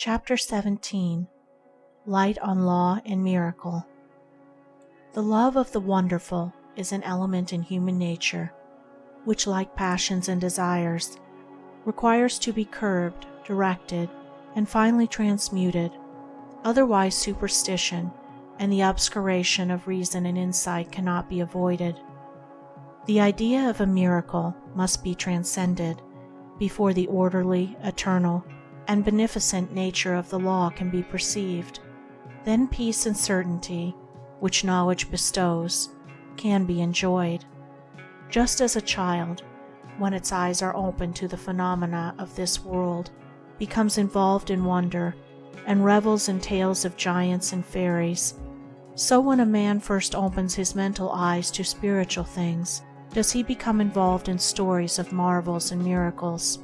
Chapter 17 Light on Law and Miracle. The love of the wonderful is an element in human nature, which, like passions and desires, requires to be curbed, directed, and finally transmuted. Otherwise, superstition and the obscuration of reason and insight cannot be avoided. The idea of a miracle must be transcended before the orderly, eternal, and beneficent nature of the law can be perceived. Then peace and certainty, which knowledge bestows, can be enjoyed. Just as a child, when its eyes are open to the phenomena of this world, becomes involved in wonder and revels in tales of giants and fairies, so when a man first opens his mental eyes to spiritual things, does he become involved in stories of marvels and miracles.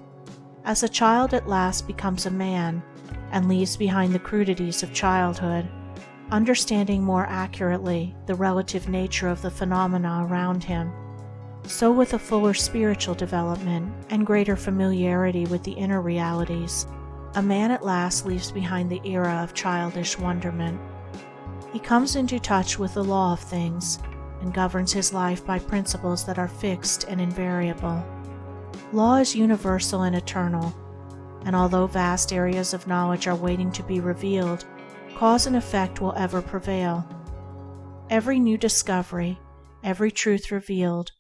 As a child at last becomes a man and leaves behind the crudities of childhood, understanding more accurately the relative nature of the phenomena around him, so with a fuller spiritual development and greater familiarity with the inner realities, a man at last leaves behind the era of childish wonderment. He comes into touch with the law of things and governs his life by principles that are fixed and invariable. Law is universal and eternal, and although vast areas of knowledge are waiting to be revealed, cause and effect will ever prevail. Every new discovery, every truth revealed,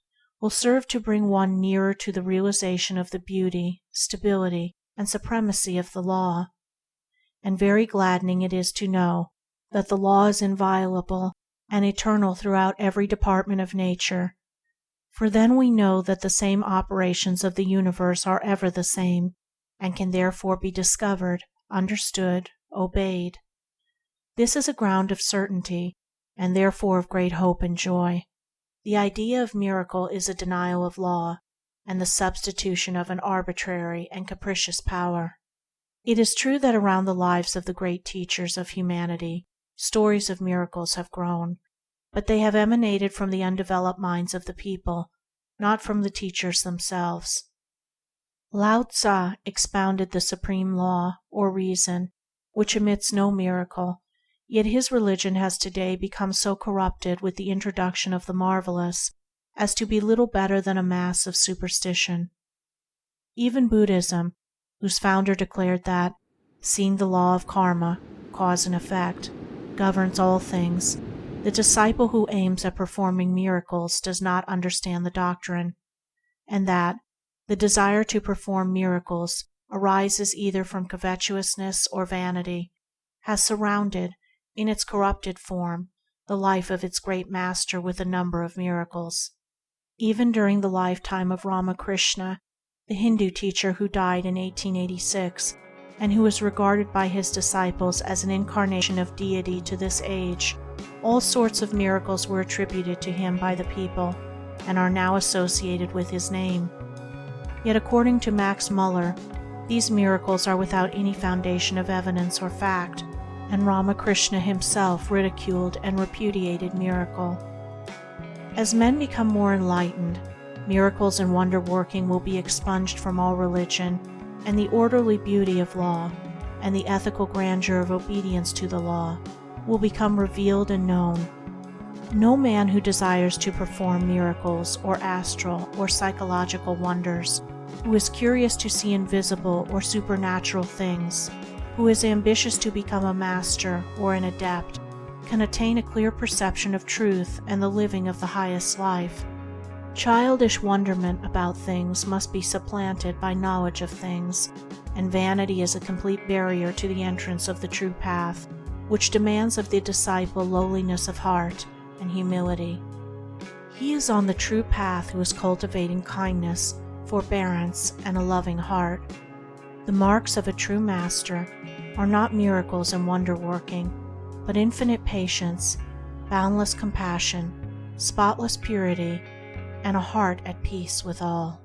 will serve to bring one nearer to the realization of the beauty, stability, and supremacy of the law. And very gladdening it is to know that the law is inviolable and eternal throughout every department of nature, for then we know that the same operations of the universe are ever the same, and can therefore be discovered, understood, obeyed. This is a ground of certainty, and therefore of great hope and joy. The idea of miracle is a denial of law, and the substitution of an arbitrary and capricious power. It is true that around the lives of the great teachers of humanity, stories of miracles have grown, but they have emanated from the undeveloped minds of the people, not from the teachers themselves. Lao Tzu expounded the supreme law, or reason, which admits no miracle, yet his religion has today become so corrupted with the introduction of the marvelous as to be little better than a mass of superstition. Even Buddhism, whose founder declared that, seeing the law of karma, cause and effect, governs all things, the disciple who aims at performing miracles does not understand the doctrine, and that the desire to perform miracles arises either from covetousness or vanity, has surrounded, in its corrupted form, the life of its great master with a number of miracles. Even during the lifetime of Ramakrishna, the Hindu teacher who died in 1886, and who was regarded by his disciples as an incarnation of deity to this age, all sorts of miracles were attributed to him by the people, and are now associated with his name. Yet according to Max Muller, these miracles are without any foundation of evidence or fact, and Ramakrishna himself ridiculed and repudiated miracle. As men become more enlightened, miracles and wonder-working will be expunged from all religion, and the orderly beauty of law, and the ethical grandeur of obedience to the law, will become revealed and known. No man who desires to perform miracles or astral or psychological wonders, who is curious to see invisible or supernatural things, who is ambitious to become a master or an adept, can attain a clear perception of truth and the living of the highest life. Childish wonderment about things must be supplanted by knowledge of things, and vanity is a complete barrier to the entrance of the true path, which demands of the disciple lowliness of heart and humility. He is on the true path who is cultivating kindness, forbearance, and a loving heart. The marks of a true master are not miracles and wonder-working, but infinite patience, boundless compassion, spotless purity, and a heart at peace with all.